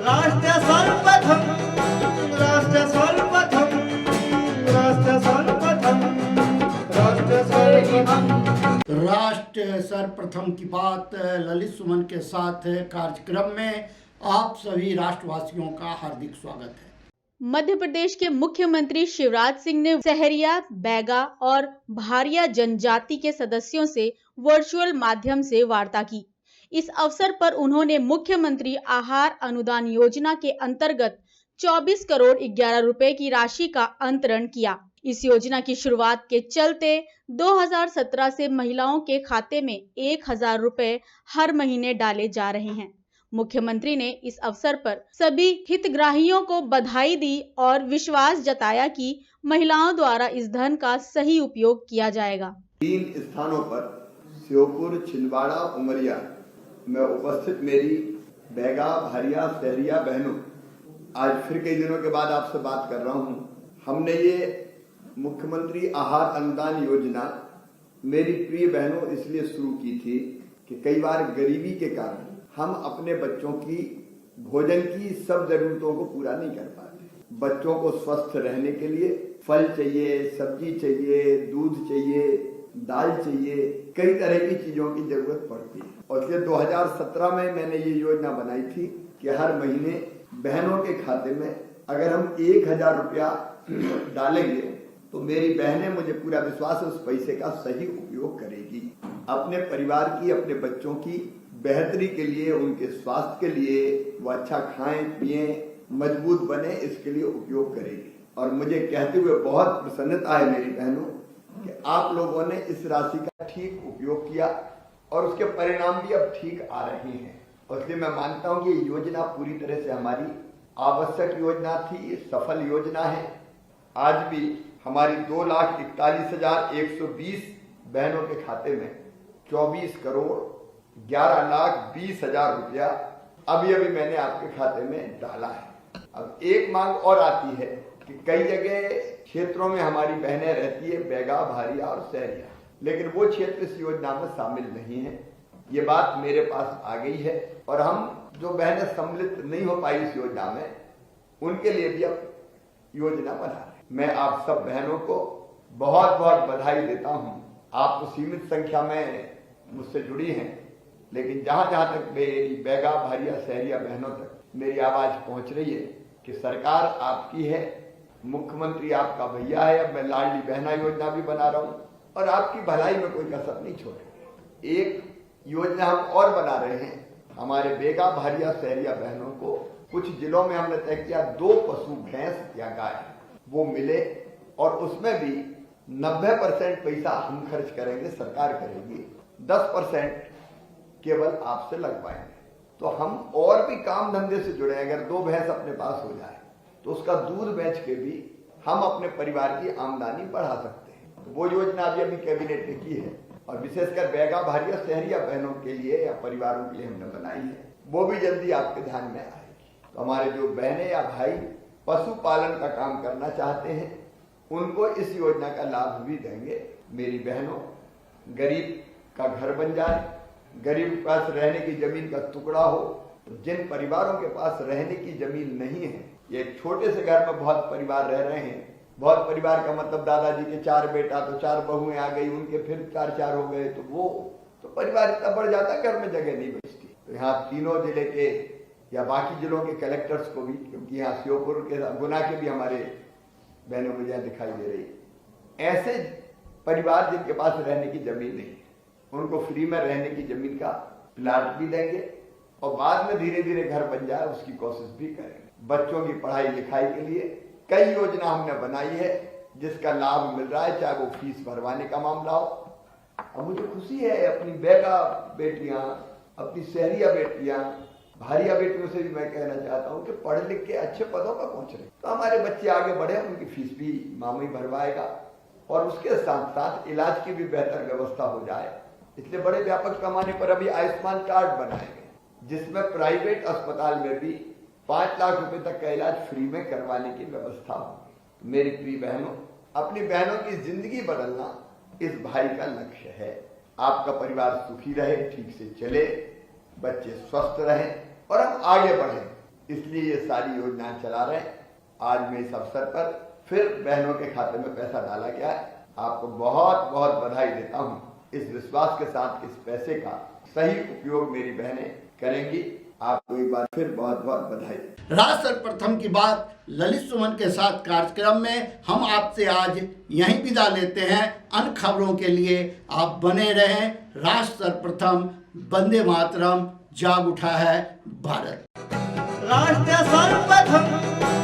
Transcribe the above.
राष्ट्र सर्वप्रथम, राष्ट्र सर्वप्रथम, राष्ट्र सर्वप्रथम, राष्ट्र सर्वप्रथम। राष्ट्र सर्वप्रथम की बात ललित सुमन के साथ कार्यक्रम में आप सभी राष्ट्रवासियों का हार्दिक स्वागत है। मध्य प्रदेश के मुख्यमंत्री शिवराज सिंह ने सहरिया, बैगा और भारिया जनजाति के सदस्यों से वर्चुअल माध्यम से वार्ता की। इस अवसर पर उन्होंने मुख्यमंत्री आहार अनुदान योजना के अंतर्गत 24 करोड़ 11 रुपए की राशि का अंतरण किया। इस योजना की शुरुआत के चलते 2017 से महिलाओं के खाते में 1000 रुपए हर महीने डाले जा रहे हैं। मुख्यमंत्री ने इस अवसर पर सभी हितग्राहियों को बधाई दी और विश्वास जताया कि महिलाओं द्वारा इस धन का सही उपयोग किया जाएगा। 3 स्थानों पर श्योपुर, छिंदवाड़ा, उमरिया में उपस्थित मेरी बैगा, भारिया, सहरिया बहनों, आज फिर कई दिनों के बाद आपसे बात कर रहा हूं। हमने ये मुख्यमंत्री आहार अनुदान योजना मेरी प्रिय बहनों इसलिए शुरू की थी कि कई बार गरीबी के कारण हम अपने बच्चों की भोजन की सब जरूरतों को पूरा नहीं कर पाते। बच्चों को स्वस्थ रहने के लिए फल चाहिए, सब्जी चाहिए, दूध चाहिए, दाल चाहिए, कई तरह की चीजों की जरूरत पड़ती है। और इसलिए 2017 में मैंने ये योजना बनाई थी कि हर महीने बहनों के खाते में अगर हम 1000 रुपया डालेंगे तो मेरी बहनें, मुझे पूरा विश्वास है, उस पैसे का सही उपयोग करेगी। अपने परिवार की, अपने बच्चों की बेहतरी के लिए, उनके स्वास्थ्य के लिए, वो अच्छा खाएं पिएं, मजबूत बने, इसके लिए उपयोग करेगी। और मुझे कहते हुए बहुत प्रसन्नता है मेरी बहनों कि आप लोगों ने इस राशि का ठीक उपयोग किया और उसके परिणाम भी अब ठीक आ रहे हैं। और इसलिए मैं मानता हूं कि ये योजना पूरी तरह से हमारी आवश्यक योजना थी, ये सफल योजना है। आज भी हमारी 2,41,120 बहनों के खाते में 24 करोड़ 11,20,000 रुपया अभी मैंने आपके खाते में डाला है। अब एक मांग और आती है कि कई जगह क्षेत्रों में हमारी बहनें रहती है, बैगा, भारिया और सहरिया, लेकिन वो क्षेत्र इस योजना में शामिल नहीं है। ये बात मेरे पास आ गई है और हम जो बहनें सम्मिलित नहीं हो पाई इस योजना में, उनके लिए भी अब योजना बना रहे। मैं आप सब बहनों को बहुत बहुत बधाई देता हूं। आप तो सीमित संख्या में मुझसे जुड़ी हैं, लेकिन जहां जहां तक मेरी बैगा, भारिया, सहरिया बहनों तक मेरी आवाज पहुंच रही है कि सरकार आपकी है, मुख्यमंत्री आपका भैया है। अब मैं लाडली बहना योजना भी बना रहा हूं और आपकी भलाई में कोई कसर नहीं छोड़ेंगे। एक योजना हम और बना रहे हैं, हमारे बैगा, भारिया, सहरिया बहनों को कुछ जिलों में हमने तय किया 2 पशु, भैंस या गाय वो मिले और उसमें भी 90% पैसा हम खर्च करेंगे, सरकार करेगी, 10% केवल आपसे लगवाएंगे। तो हम और भी काम धंधे से जुड़े। अगर 2 भैंस अपने पास हो जाए तो उसका दूध बेच के भी हम अपने परिवार की आमदनी बढ़ा सकते हैं। तो वो योजना अभी कैबिनेट ने की है और विशेषकर बैगा, भारिया, सहरिया बहनों के लिए या परिवारों के लिए हमने बनाई है, वो भी जल्दी आपके ध्यान में आएगी। तो हमारे जो बहनें या भाई पशुपालन का काम करना चाहते हैं, उनको इस योजना का लाभ भी देंगे। मेरी बहनों, गरीब का घर बन जाए, गरीब के पास रहने की जमीन का टुकड़ा हो, तो जिन परिवारों के पास रहने की जमीन नहीं है, ये एक छोटे से घर में बहुत परिवार रह रहे हैं। बहुत परिवार का मतलब दादाजी के 4 बेटा तो 4 बहुएं आ गई, उनके फिर 4 हो गए, तो परिवार इतना बढ़ जाता है, घर में जगह नहीं बचती। तो यहाँ तीनों जिले के या बाकी जिलों के कलेक्टर्स को भी, क्योंकि यहाँ श्योपुर के, गुना के भी हमारे बहनों मुझे यहाँ दिखाई दे रही, ऐसे परिवार जिनके पास रहने की जमीन नहीं है, उनको फ्री में रहने की जमीन का प्लाट भी देंगे और बाद में धीरे धीरे घर बन जाए उसकी कोशिश भी करेंगे। बच्चों की पढ़ाई लिखाई के लिए कई योजना हमने बनाई है जिसका लाभ मिल रहा है, चाहे वो फीस भरवाने का मामला हो। और मुझे खुशी है अपनी बैगा बेटियां, अपनी सहरिया बेटियां, भारिया बेटियों से भी मैं कहना चाहता हूं कि पढ़ लिख के अच्छे पदों पर पहुंच रहे, तो हमारे बच्चे आगे बढ़े, उनकी फीस भी मामू भरवाएगा और उसके साथ साथ इलाज की भी बेहतर व्यवस्था हो जाए। इसलिए बड़े व्यापक पैमाने पर अभी आयुष्मान कार्ड बनाए गए, जिसमें प्राइवेट अस्पताल में भी 5 लाख रुपए तक का इलाज फ्री में करवाने की व्यवस्था होगी। मेरी प्रिय बहनों, अपनी बहनों की जिंदगी बदलना इस भाई का लक्ष्य है। आपका परिवार सुखी रहे, ठीक से चले, बच्चे स्वस्थ रहें और हम आगे बढ़ें। इसलिए ये सारी योजनाएं चला रहे हैं। आज मैं इस अवसर पर फिर बहनों के खाते में पैसा डाला गया है। आपको बहुत बहुत बधाई देता हूँ। इस विश्वास के साथ इस पैसे का सही उपयोग मेरी बहनें करेंगी। आपको एक बार फिर बहुत बहुत बधाई। राष्ट्र सर्वप्रथम की बात ललित सुमन के साथ कार्यक्रम में हम आपसे आज यहीं विदा लेते हैं। अन्य खबरों के लिए आप बने रहें। राष्ट्र सर्वप्रथम, वंदे मातरम, जाग उठा है भारत। राष्ट्र सर्वप्रथम